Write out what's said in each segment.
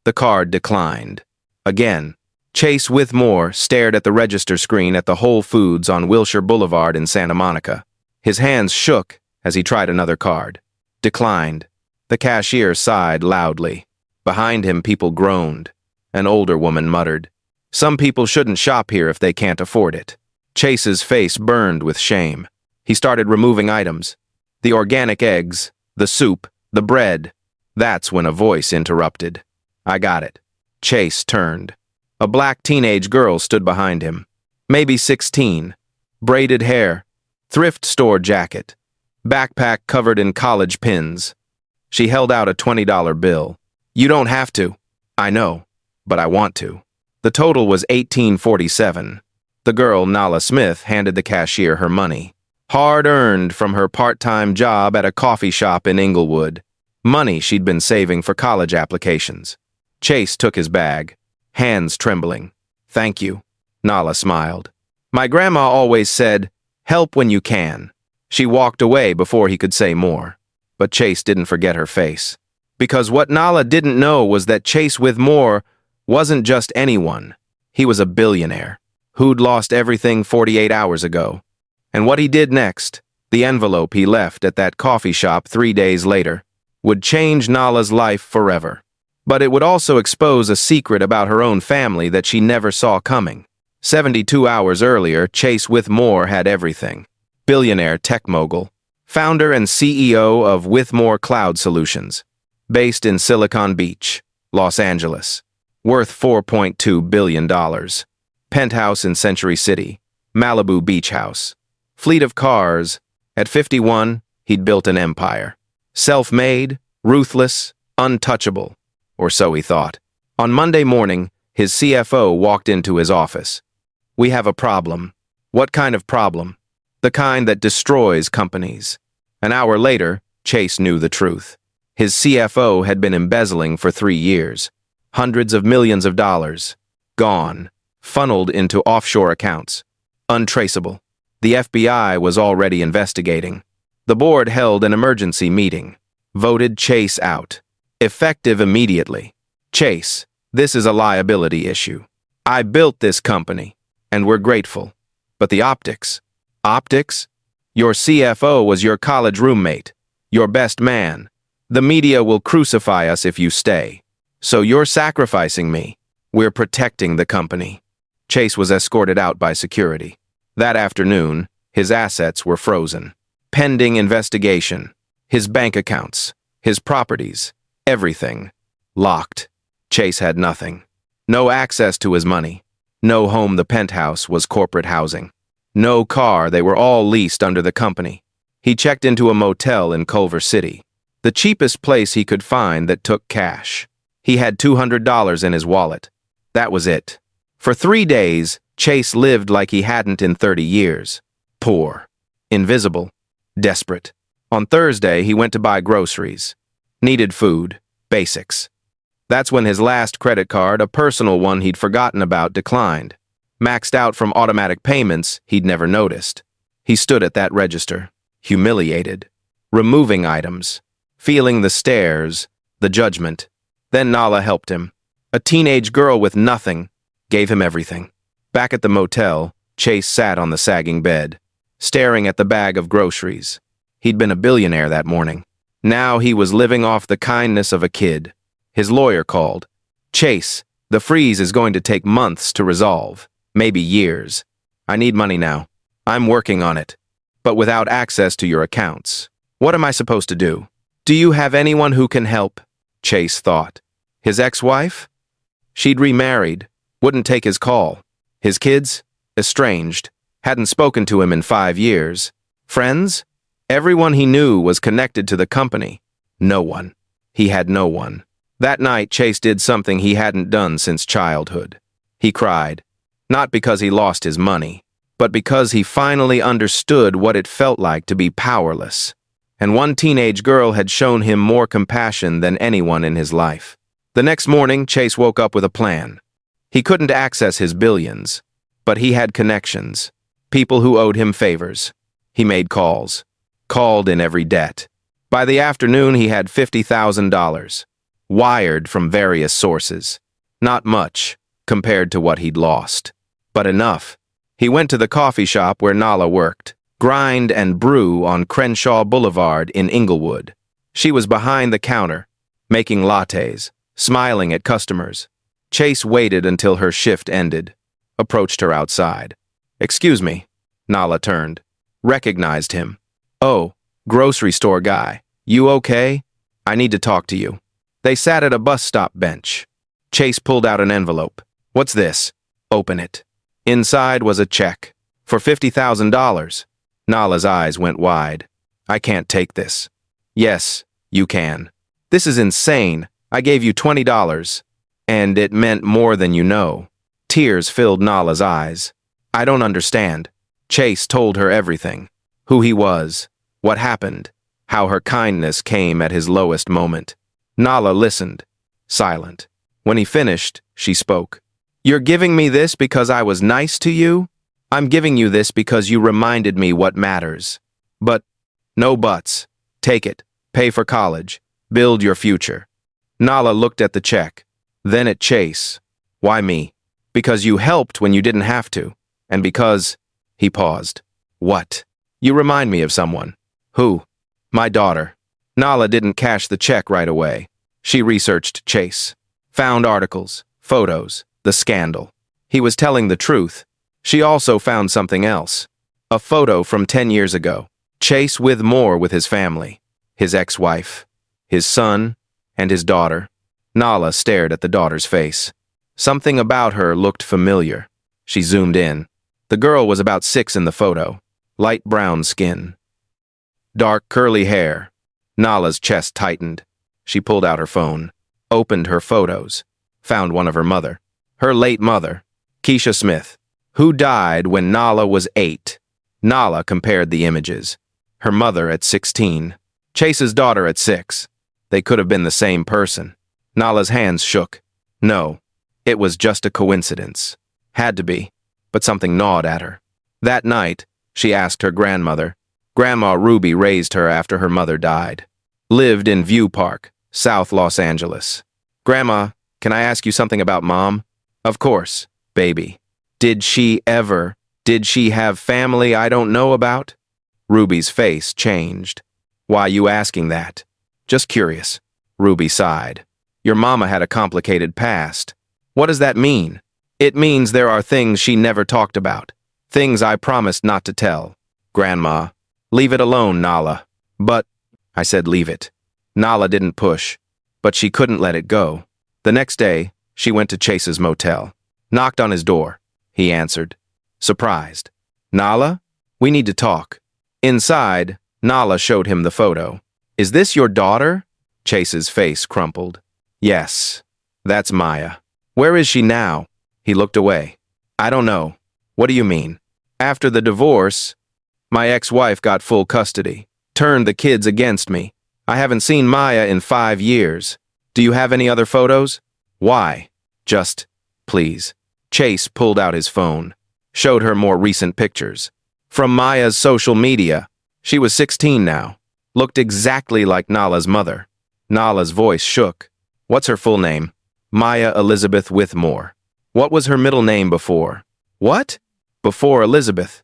The card declined. Again, Chase Withmore stared at the register screen at the Whole Foods on Wilshire Boulevard in Santa Monica. His hands shook as he tried another card. Declined. The cashier sighed loudly. Behind him, people groaned. An older woman muttered, "Some people shouldn't shop here if they can't afford it." Chase's face burned with shame. He started removing items. The organic eggs, the soup, the bread. That's when a voice interrupted. "I got it." Chase turned. A black teenage girl stood behind him. Maybe 16. Braided hair. Thrift store jacket. Backpack covered in college pins. She held out a $20 bill. "You don't have to." "I know, but I want to." The total was $18.47. The girl, Nala Smith, handed the cashier her money. Hard-earned from her part-time job at a coffee shop in Inglewood. Money she'd been saving for college applications. Chase took his bag, hands trembling. "Thank you." Nala smiled. "My grandma always said, help when you can." She walked away before he could say more. But Chase didn't forget her face. Because what Nala didn't know was that Chase Withmore wasn't just anyone. He was a billionaire who'd lost everything 48 hours ago. And what he did next, the envelope he left at that coffee shop 3 days later, would change Nala's life forever. But it would also expose a secret about her own family that she never saw coming. 72 hours earlier, Chase Withmore had everything. Billionaire tech mogul, founder and CEO of Withmore Cloud Solutions, based in Silicon Beach, Los Angeles, worth $4.2 billion. Penthouse in Century City, Malibu beach house. Fleet of cars. At 51, he'd built an empire. Self-made, ruthless, untouchable. Or so he thought. On Monday morning, his CFO walked into his office. "We have a problem." "What kind of problem?" "The kind that destroys companies." An hour later, Chase knew the truth. His CFO had been embezzling for 3 years. Hundreds of millions of dollars. Gone. Funneled into offshore accounts. Untraceable. The FBI was already investigating. The board held an emergency meeting. Voted Chase out. Effective immediately. "Chase, this is a liability issue. I built this company, and we're grateful. But the optics." "Optics? Your CFO was your college roommate, your best man. The media will crucify us if you stay. So you're sacrificing me. We're protecting the company." Chase was escorted out by security. That afternoon, his assets were frozen. Pending investigation. His bank accounts, his properties, everything. Locked. Chase had nothing. No access to his money. No home. The penthouse was corporate housing. No car. They were all leased under the company. He checked into a motel in Culver City, the cheapest place he could find that took cash. He had $200 in his wallet. That was it. For 3 days, Chase lived like he hadn't in 30 years. Poor. Invisible. Desperate. On Thursday, he went to buy groceries. Needed food. Basics. That's when his last credit card, a personal one he'd forgotten about, declined. Maxed out from automatic payments he'd never noticed. He stood at that register, humiliated, removing items, feeling the stares, the judgment. Then Nala helped him. A teenage girl with nothing gave him everything. Back at the motel, Chase sat on the sagging bed, staring at the bag of groceries. He'd been a billionaire that morning. Now he was living off the kindness of a kid. His lawyer called. "Chase, the freeze is going to take months to resolve, maybe years. I need money now. I'm working on it. But without access to your accounts, what am I supposed to do?" "Do you have anyone who can help?" Chase thought. His ex-wife? She'd remarried, wouldn't take his call. His kids? Estranged, hadn't spoken to him in 5 years. Friends? Everyone he knew was connected to the company. No one. He had no one. That night, Chase did something he hadn't done since childhood. He cried. Not because he lost his money, but because he finally understood what it felt like to be powerless. And one teenage girl had shown him more compassion than anyone in his life. The next morning, Chase woke up with a plan. He couldn't access his billions, but he had connections, people who owed him favors. He made calls, called in every debt. By the afternoon, he had $50,000. wired from various sources. Not much, compared to what he'd lost. But enough. He went to the coffee shop where Nala worked, Grind and Brew on Crenshaw Boulevard in Inglewood. She was behind the counter, making lattes, smiling at customers. Chase waited until her shift ended, approached her outside. "Excuse me." Nala turned, recognized him. "Oh, grocery store guy. You okay? I need to talk to you." They sat at a bus stop bench. Chase pulled out an envelope. "What's this?" "Open it." Inside was a check for $50,000. Nala's eyes went wide. "I can't take this." "Yes, you can. This is insane. I gave you $20. And it meant more than you know." Tears filled Nala's eyes. "I don't understand." Chase told her everything. Who he was, what happened, how her kindness came at his lowest moment. Nala listened, silent. When he finished, she spoke. "You're giving me this because I was nice to you? I'm giving you this because you reminded me what matters. But, no buts. Take it. Pay for college. Build your future." Nala looked at the check, then at Chase. "Why me?" "Because you helped when you didn't have to. And because—" He paused. "What?" "You remind me of someone." "Who?" "My daughter." Nala didn't cash the check right away. She researched Chase. Found articles, photos, the scandal. He was telling the truth. She also found something else. A photo from 10 years ago. Chase with more with his family. His ex-wife, his son, and his daughter. Nala stared at the daughter's face. Something about her looked familiar. She zoomed in. The girl was about 6 in the photo. Light brown skin. Dark curly hair. Nala's chest tightened. She pulled out her phone. Opened her photos. Found one of her mother. Her late mother, Keisha Smith, who died when Nala was 8. Nala compared the images. Her mother at 16. Chase's daughter at 6. They could have been the same person. Nala's hands shook. No, it was just a coincidence. Had to be, but something gnawed at her. That night, she asked her grandmother. Grandma Ruby raised her after her mother died. Lived in View Park, South Los Angeles. "Grandma, can I ask you something about Mom?" "Of course, baby." Did she have family I don't know about?" Ruby's face changed. "Why you asking that?" "Just curious." Ruby sighed. "Your mama had a complicated past." "What does that mean?" "It means there are things she never talked about. Things I promised not to tell." "Grandma." "Leave it alone, Nala." "But," I said leave it. Nala didn't push, but she couldn't let it go. The next day, she went to Chase's motel. Knocked on his door. He answered. Surprised. "Nala? We need to talk." Inside, Nala showed him the photo. "Is this your daughter?" Chase's face crumpled. "Yes, that's Maya." "Where is she now?" He looked away. "I don't know." "What do you mean?" "After the divorce, my ex-wife got full custody. Turned the kids against me. I haven't seen Maya in 5 years. Do you have any other photos?" "Why?" "Just, please." Chase pulled out his phone. Showed her more recent pictures. From Maya's social media. She was 16 now. Looked exactly like Nala's mother. Nala's voice shook. "What's her full name?" "Maya Elizabeth Withmore." "What was her middle name before?" "What?" "Before Elizabeth."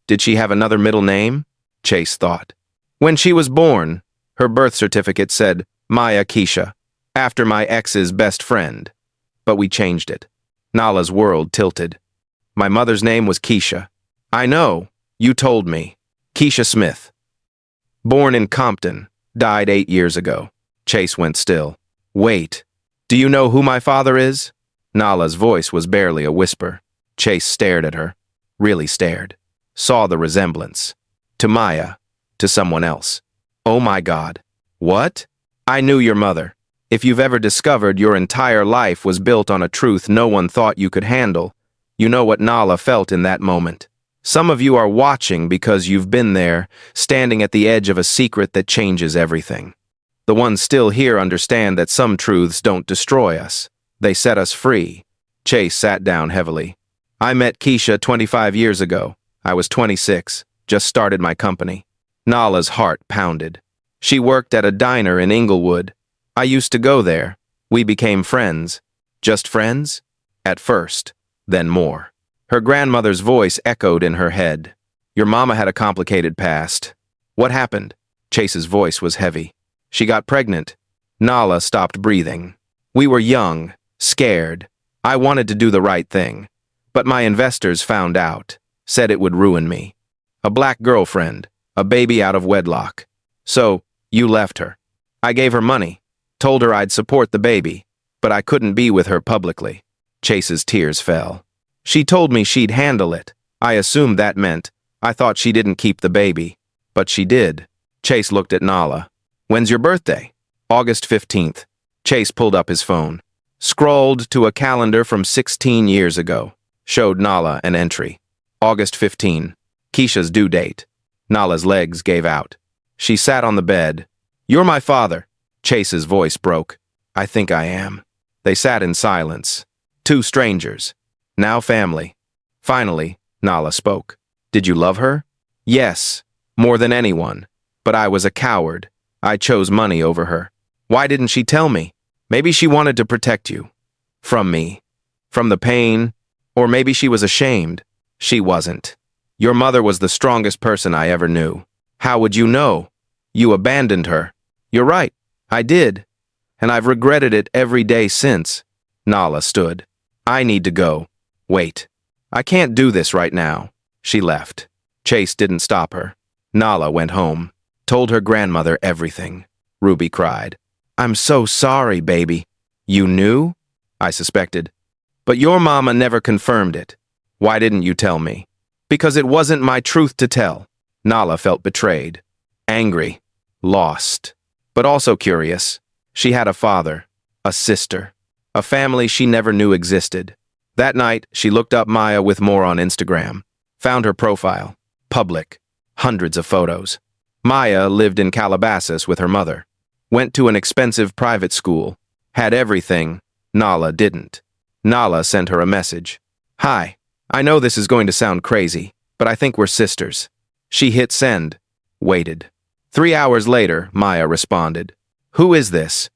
"Did she have another middle name?" Chase thought. "When she was born, her birth certificate said Maya Keisha, after my ex's best friend. But we changed it." Nala's world tilted. "My mother's name was Keisha." "I know. You told me. Keisha Smith. Born in Compton. Died 8 years ago." Chase went still. "Wait. Do you know who my father is?" Nala's voice was barely a whisper. Chase stared at her. Really stared. Saw the resemblance. To Maya. To someone else. "Oh my God." "What?" "I knew your mother. If you've ever discovered your entire life was built on a truth no one thought you could handle, you know what Nala felt in that moment. Some of you are watching because you've been there, standing at the edge of a secret that changes everything. The ones still here understand that some truths don't destroy us. They set us free." Chase sat down heavily. "I met Keisha 25 years ago. I was 26, just started my company." Nala's heart pounded. "She worked at a diner in Inglewood. I used to go there. We became friends. Just friends? At first, then more. Her grandmother's voice echoed in her head. Your mama had a complicated past. What happened? Chase's voice was heavy. She got pregnant. Nala stopped breathing. We were young, scared. I wanted to do the right thing. But my investors found out, said it would ruin me. A black girlfriend, a baby out of wedlock. So, you left her. I gave her money, told her I'd support the baby, but I couldn't be with her publicly. Chase's tears fell. She told me she'd handle it. I assumed that meant I thought she didn't keep the baby. But she did. Chase looked at Nala. When's your birthday? August 15th. Chase pulled up his phone. Scrolled to a calendar from 16 years ago. Showed Nala an entry. August 15. Keisha's due date. Nala's legs gave out. She sat on the bed. You're my father. Chase's voice broke. I think I am. They sat in silence. Two strangers. Now family. Finally, Nala spoke. Did you love her? Yes, more than anyone. But I was a coward. I chose money over her. Why didn't she tell me? Maybe she wanted to protect you. From me. From the pain. Or maybe she was ashamed. She wasn't. Your mother was the strongest person I ever knew. How would you know? You abandoned her. You're right. I did. And I've regretted it every day since. Nala stood. I need to go. Wait. I can't do this right now. She left. Chase didn't stop her. Nala went home. Told her grandmother everything. Ruby cried. I'm so sorry, baby. You knew? I suspected. But your mama never confirmed it. Why didn't you tell me? Because it wasn't my truth to tell. Nala felt betrayed. Angry. Lost. But also curious. She had a father. A sister. A family she never knew existed. That night, she looked up Maya with more on Instagram. Found her profile. Public. Hundreds of photos. Maya lived in Calabasas with her mother. Went to an expensive private school. Had everything. Nala didn't. Nala sent her a message. Hi. I know this is going to sound crazy, but I think we're sisters. She hit send. Waited. 3 hours later, Maya responded. Who is this?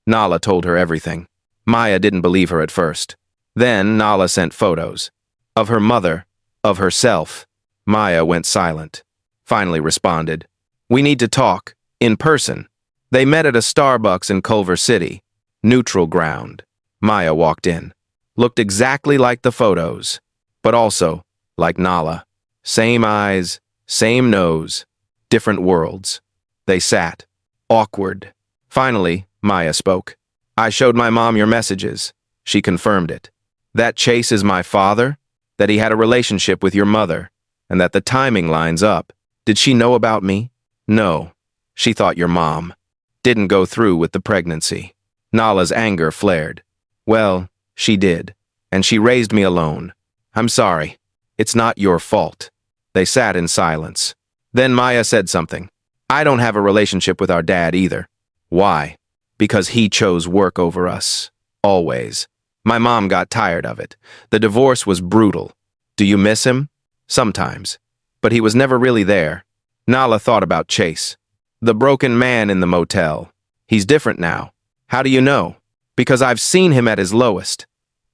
Nala told her everything. Maya didn't believe her at first. Then Nala sent photos. Of her mother. Of herself. Maya went silent. Finally responded. We need to talk. In person. They met at a Starbucks in Culver City. Neutral ground. Maya walked in. Looked exactly like the photos. But also like Nala. Same eyes. Same nose. Different worlds. They sat. Awkward. Finally, Maya spoke. I showed my mom your messages. She confirmed it. That Chase is my father? That he had a relationship with your mother? And that the timing lines up? Did she know about me? No. She thought your mom didn't go through with the pregnancy. Nala's anger flared. Well, she did. And she raised me alone. I'm sorry. It's not your fault. They sat in silence. Then Maya said something. I don't have a relationship with our dad either. Why? Because he chose work over us. Always. My mom got tired of it. The divorce was brutal. Do you miss him? Sometimes. But he was never really there. Nala thought about Chase. The broken man in the motel. He's different now. How do you know? Because I've seen him at his lowest.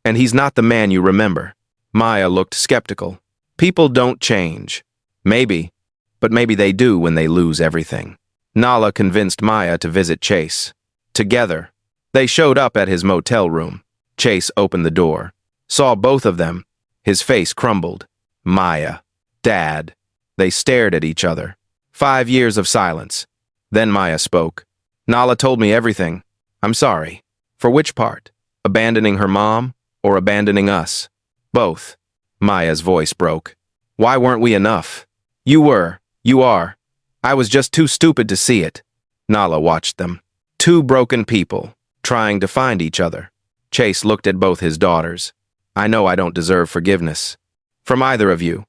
And he's not the man you remember. Maya looked skeptical. People don't change. Maybe. But maybe they do when they lose everything. Nala convinced Maya to visit Chase. Together. They showed up at his motel room. Chase opened the door. Saw both of them. His face crumbled. Maya. Dad. They stared at each other. 5 years of silence. Then Maya spoke. Nala told me everything. I'm sorry. For which part? Abandoning her mom or abandoning us? Both. Maya's voice broke. Why weren't we enough? You were. You are. I was just too stupid to see it. Nala watched them. Two broken people, trying to find each other. Chase looked at both his daughters. I know I don't deserve forgiveness. From either of you.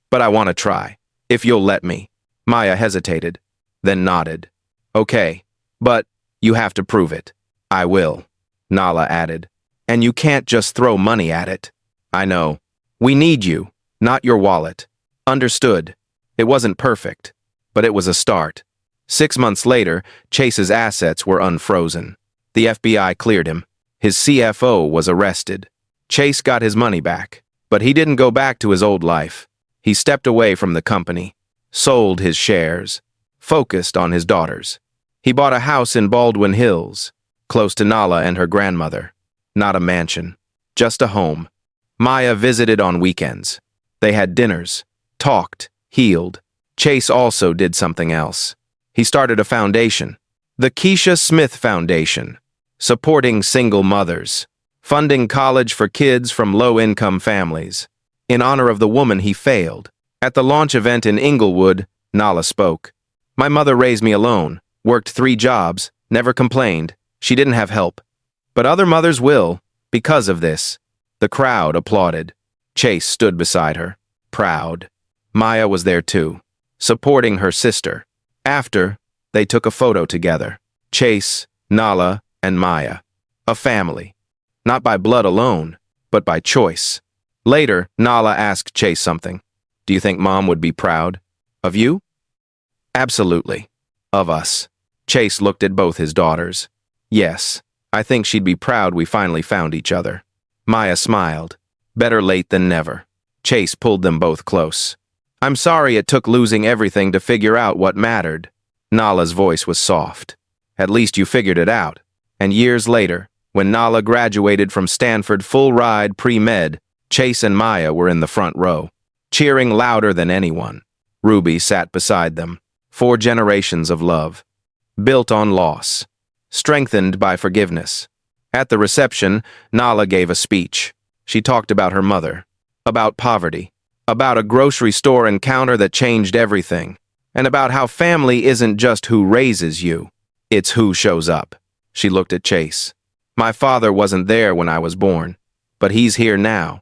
But I want to try. If you'll let me. Maya hesitated, then nodded. Okay, but you have to prove it. I will. Nala added. And you can't just throw money at it. I know. We need you, not your wallet. Understood. It wasn't perfect, but it was a start. 6 months later, Chase's assets were unfrozen. The FBI cleared him. His CFO was arrested. Chase got his money back, but he didn't go back to his old life. He stepped away from the company, sold his shares, focused on his daughters. He bought a house in Baldwin Hills, close to Nala and her grandmother. Not a mansion, just a home. Maya visited on weekends. They had dinners, talked, healed. Chase also did something else. He started a foundation, the Keisha Smith Foundation, supporting single mothers, funding college for kids from low-income families. In honor of the woman he failed. At the launch event in Inglewood, Nala spoke. My mother raised me alone, worked 3 jobs, never complained. She didn't have help. But other mothers will, because of this. The crowd applauded. Chase stood beside her, proud. Maya was there too, supporting her sister. After, they took a photo together. Chase, Nala, and Maya. A family. Not by blood alone, but by choice. Later, Nala asked Chase something. Do you think Mom would be proud? Of you? Absolutely. Of us. Chase looked at both his daughters. Yes, I think she'd be proud we finally found each other. Maya smiled. Better late than never. Chase pulled them both close. I'm sorry it took losing everything to figure out what mattered. Nala's voice was soft. At least you figured it out. And years later, when Nala graduated from Stanford full-ride pre-med, Chase and Maya were in the front row, cheering louder than anyone. Ruby sat beside them. 4 generations of love, built on loss, strengthened by forgiveness. At the reception, Nala gave a speech. She talked about her mother, about poverty, about a grocery store encounter that changed everything, and about how family isn't just who raises you, it's who shows up. She looked at Chase. My father wasn't there when I was born, but he's here now.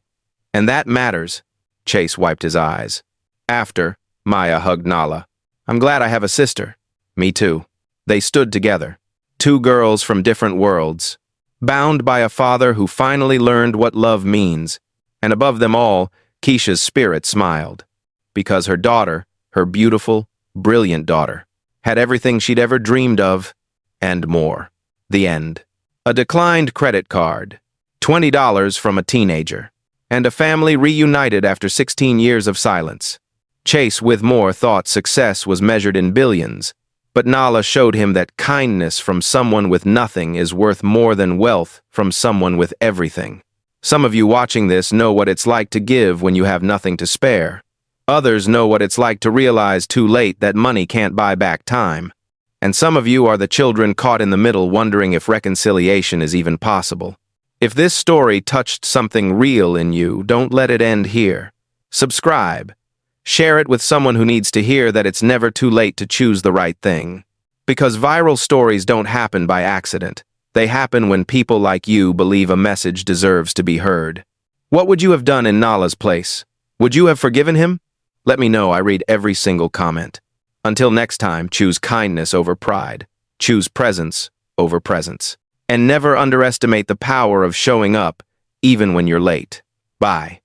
And that matters. Chase wiped his eyes. After, Maya hugged Nala. I'm glad I have a sister. Me too. They stood together. 2 girls from different worlds, bound by a father who finally learned what love means. And above them all, Keisha's spirit smiled. Because her daughter, her beautiful, brilliant daughter, had everything she'd ever dreamed of, and more. The end. A declined credit card, $20 from a teenager, and a family reunited after 16 years of silence. Chase with more thought success was measured in billions, but Nala showed him that kindness from someone with nothing is worth more than wealth from someone with everything. Some of you watching this know what it's like to give when you have nothing to spare. Others know what it's like to realize too late that money can't buy back time. And some of you are the children caught in the middle wondering if reconciliation is even possible. If this story touched something real in you, don't let it end here. Subscribe. Share it with someone who needs to hear that it's never too late to choose the right thing. Because viral stories don't happen by accident. They happen when people like you believe a message deserves to be heard. What would you have done in Nala's place? Would you have forgiven him? Let me know. I read every single comment. Until next time, choose kindness over pride. Choose presence over presence. And never underestimate the power of showing up, even when you're late. Bye.